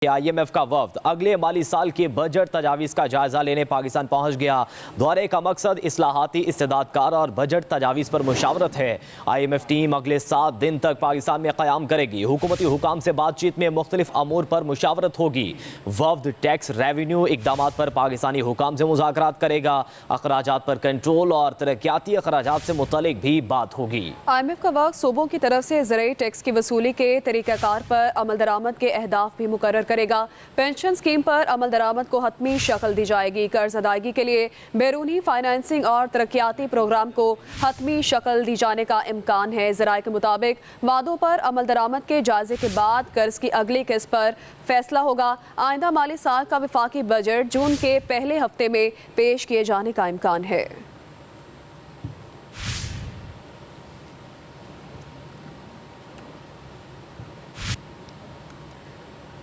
IMF का वफ्द अगले माली साल के बजट तजावीज़ का जायजा लेने पाकिस्तान पहुंच गया। दौरे का मकसद इस्लाहाती इस्तेदादकार और बजट तजावीज़ पर मुशावरत है। IMF टीम अगले 7 दिन तक पाकिस्तान में क़याम करेगी। हुकूमती हुकाम से बातचीत में मुख्तलिफ अमूर पर मुशावरत होगी। वफ्द टैक्स, रेवेन्यू इकदामात पर पाकिस्तानी हुकाम से मुज़ाकरात करेगा। अखराजात पर कंट्रोल और तरक्याती अखराजात से मुतल्लिक भी बात होगी। IMF का वक्त सूबों की तरफ से ज़राई टैक्स की वसूली के तरीक़ाकार पर अमल दरामद के अहदाफ भी मुकर्रर करेगा। पेंशन स्कीम पर अमल दरामद को हतमी शक्ल दी जाएगी। कर्ज अदायगी के लिए बैरूनी फाइनेंसिंग और तरक्याती प्रोग्राम को हतमी शक्ल दी जाने का इम्कान है। ज़राए के मुताबिक वादों पर अमल दरामद के जायजे के बाद कर्ज की अगली किस्त पर फैसला होगा। आइंदा माली साल का वफाकी बजट जून के पहले हफ्ते में पेश किए जाने का इम्कान है।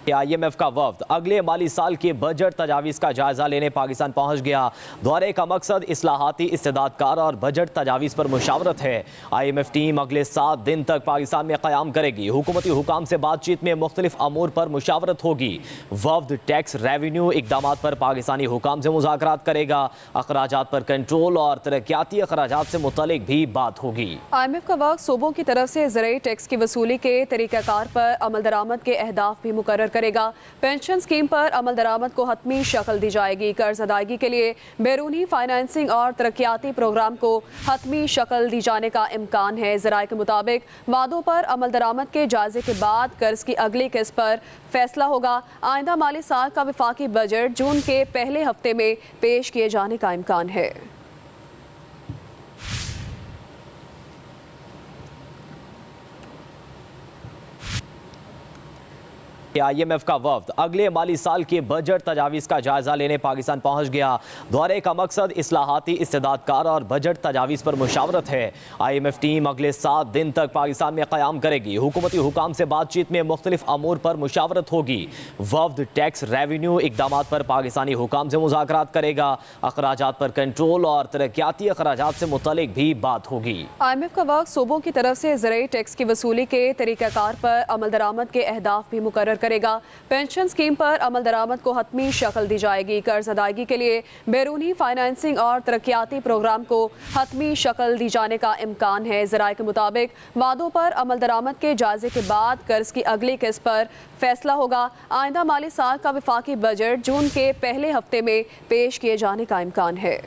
IMF का वफ्द अगले माली साल के बजट तजावीज़ का जायजा लेने पाकिस्तान पहुंच गया। दौरे का मकसद इस्लाहाती इस्तेदादकार और बजट तजावीज़ पर मुशावरत है। IMF टीम अगले 7 दिन तक पाकिस्तान में क़याम करेगी। हुकूमती हुकाम से बातचीत में मुख्तलिफ अमूर पर मुशावरत होगी। वफ्द टैक्स, रेवेन्यू इकदामात पर पाकिस्तानी हुकाम से मुज़ाकरात करेगा। अखराजात पर कंट्रोल और तरक्याती अखराजात से मुतल्लिक भी बात होगी। IMF का वक्त सूबों की तरफ से ज़राई टैक्स की वसूली के तरीक़ाकार पर अमल दरामद के अहदाफ भी मुकर्रर करेगा। पेंशन स्कीम पर अमल दरामद को हतमी शक्ल दी जाएगी। कर्ज अदायगी के लिए बैरूनी फाइनेंसिंग और तरक्याती प्रोग्राम को हतमी शक्ल दी जाने का इम्कान है। ज़राए के मुताबिक वादों पर अमल दरामद के जायजे के बाद कर्ज की अगली किस्त पर फैसला होगा। आइंदा माली साल का वफाकी बजट जून के पहले हफ्ते में पेश किए जाने का इम्कान है। IMF का वफ्द अगले माली साल के बजट तजावीज़ का जायजा लेने पाकिस्तान पहुंच गया। दौरे का मकसद इस्लाहाती इस्तेदादकार और बजट तजावीज़ पर मुशावरत है। IMF टीम अगले 7 दिन तक पाकिस्तान में क़याम करेगी। हुकूमती हुकाम से बातचीत में मुख्तलिफ अमूर पर मुशावरत होगी। वफ्द टैक्स, रेवेन्यू इकदामात पर पाकिस्तानी हुकाम से मुज़ाकरात करेगा। अखराजात पर कंट्रोल और तरक्याती अखराजात से मुतल्लिक भी बात होगी। IMF का वक्त सूबों की तरफ से ज़राई टैक्स की वसूली के तरीक़ाकार पर अमल दरामद के अहदाफ भी मुकर्रर करेगा। पेंशन स्कीम पर अमल दरामद को हतमी शक्ल दी जाएगी। कर्ज अदायगी के लिए बैरूनी फाइनेंसिंग और तरक्याती प्रोग्राम को हतमी शक्ल दी जाने का इम्कान है। ज़राए के मुताबिक वादों पर अमल दरामद के जायजे के बाद कर्ज की अगली किस्त पर फैसला होगा। आइंदा माली साल का वफाकी बजट जून के पहले हफ्ते में पेश किए जाने का इम्कान है।